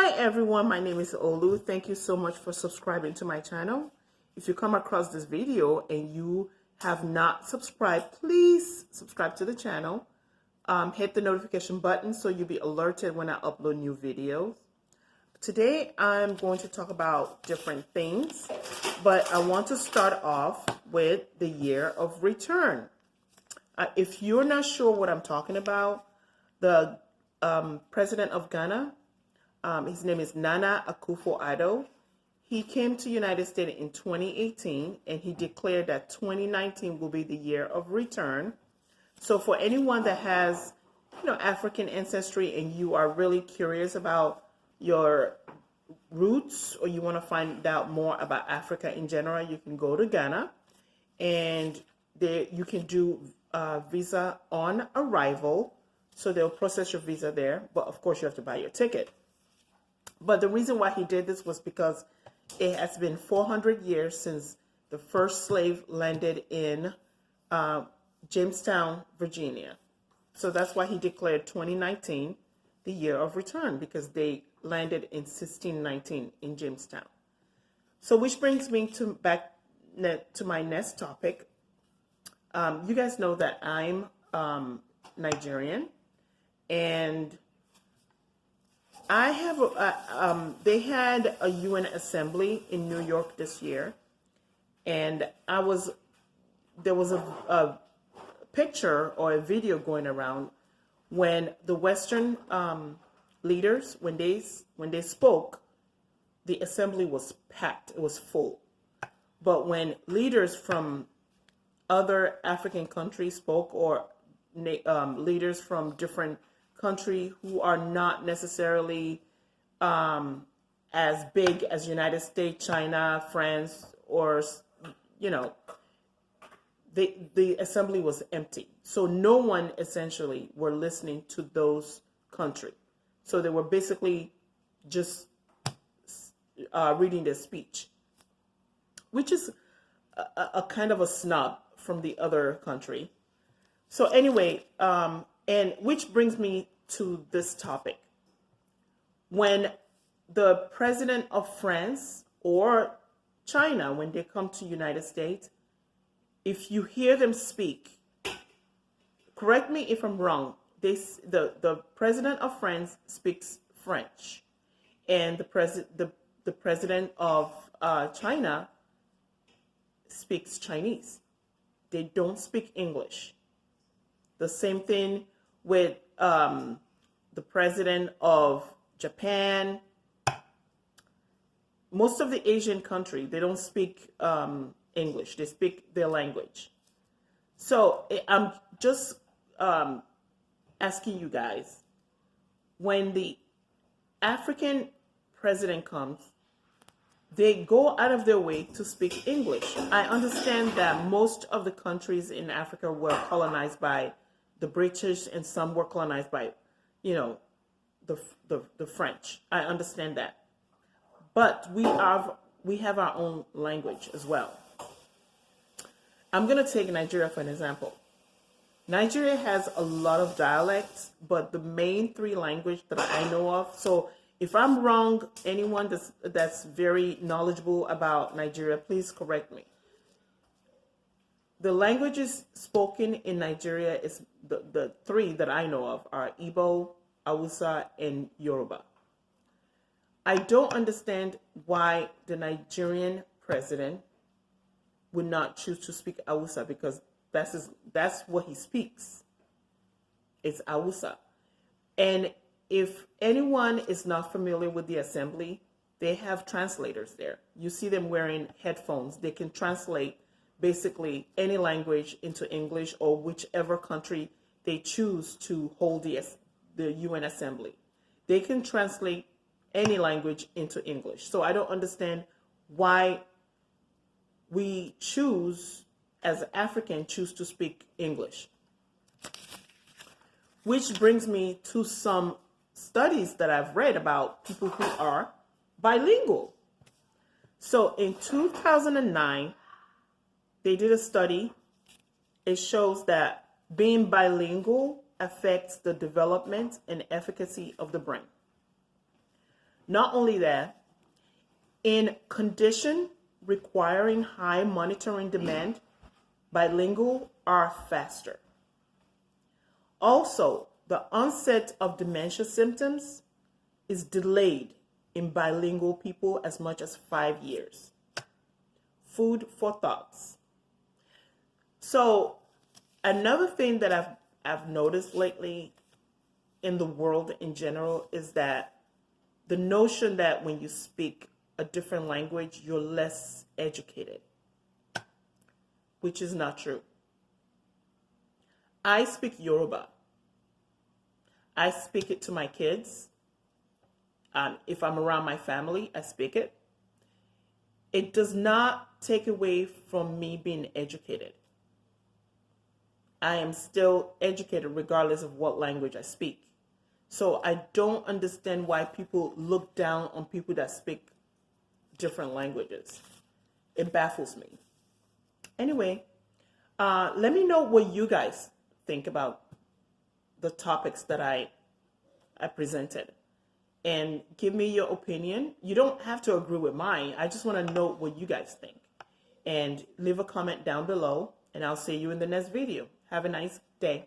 Hi everyone, my name is Olu. Thank you so much for subscribing to my channel. If you come across this video and you have not subscribed, please subscribe to the channel. Hit the notification button so you'll be alerted when I upload new videos. Today I'm going to talk about different things, but I want to start off with the year of return. If you're not sure what I'm talking about, the president of Ghana, his name is Nana Akufo-Addo. He came to United States in 2018 and he declared that 2019 will be the year of return. So for anyone that has, African ancestry and you are really curious about your roots or you want to find out more about Africa in general, you can go to Ghana and you can do visa on arrival. So they'll process your visa there, but of course you have to buy your ticket. But the reason why he did this was because it has been 400 years since the first slave landed in Jamestown, Virginia. So that's why he declared 2019 the year of return, because they landed in 1619 in Jamestown. So which brings me back to my next topic. You guys know that I'm Nigerian, and I have they had a UN assembly in New York this year, and there was a picture or a video going around when the Western leaders, when they spoke, the assembly was packed, it was full. But when leaders from other African countries spoke, or leaders from different country who are not necessarily as big as United States, China, France, or the assembly was empty. So no one essentially were listening to those countries. So they were basically just reading their speech, which is a kind of a snub from the other country. So anyway, and which brings me to this topic. When the president of France or China, when they come to United States, if you hear them speak, correct me if I'm wrong, the president of France speaks French, and the president of China speaks Chinese. They don't speak English. The same thing with the president of Japan. Most of the Asian country, they don't speak English. They speak their language. So I'm just asking you guys, when the African president comes, they go out of their way to speak English. I understand that most of the countries in Africa were colonized by the British, and some were colonized by, the French. I understand that, but we have our own language as well. I'm gonna take Nigeria for an example. Nigeria has a lot of dialects, but the main three languages that I know of. So if I'm wrong, anyone that's very knowledgeable about Nigeria, please correct me. The languages spoken in Nigeria is the three that I know of are Igbo, Hausa, and Yoruba. I don't understand why the Nigerian president would not choose to speak Hausa, because that's what he speaks. It's Hausa. And if anyone is not familiar with the assembly, they have translators there. You see them wearing headphones. They can translate basically any language into English, or whichever country they choose to hold the UN assembly. They can translate any language into English. So I don't understand why we as Africans, choose to speak English. Which brings me to some studies that I've read about people who are bilingual. So in 2009, they did a study. It shows that being bilingual affects the development and efficacy of the brain. Not only that, in condition requiring high monitoring demand, bilingual are faster. Also, the onset of dementia symptoms is delayed in bilingual people as much as 5 years. Food for thoughts. So, another thing that I've noticed lately in the world in general is that the notion that when you speak a different language, you're less educated, which is not true. I speak Yoruba. I speak it to my kids. If I'm around my family, I speak it. It does not take away from me being educated. I am still educated regardless of what language I speak. So I don't understand why people look down on people that speak different languages. It baffles me. Anyway, let me know what you guys think about the topics that I presented. And give me your opinion. You don't have to agree with mine. I just want to know what you guys think. And leave a comment down below. And I'll see you in the next video. Have a nice day.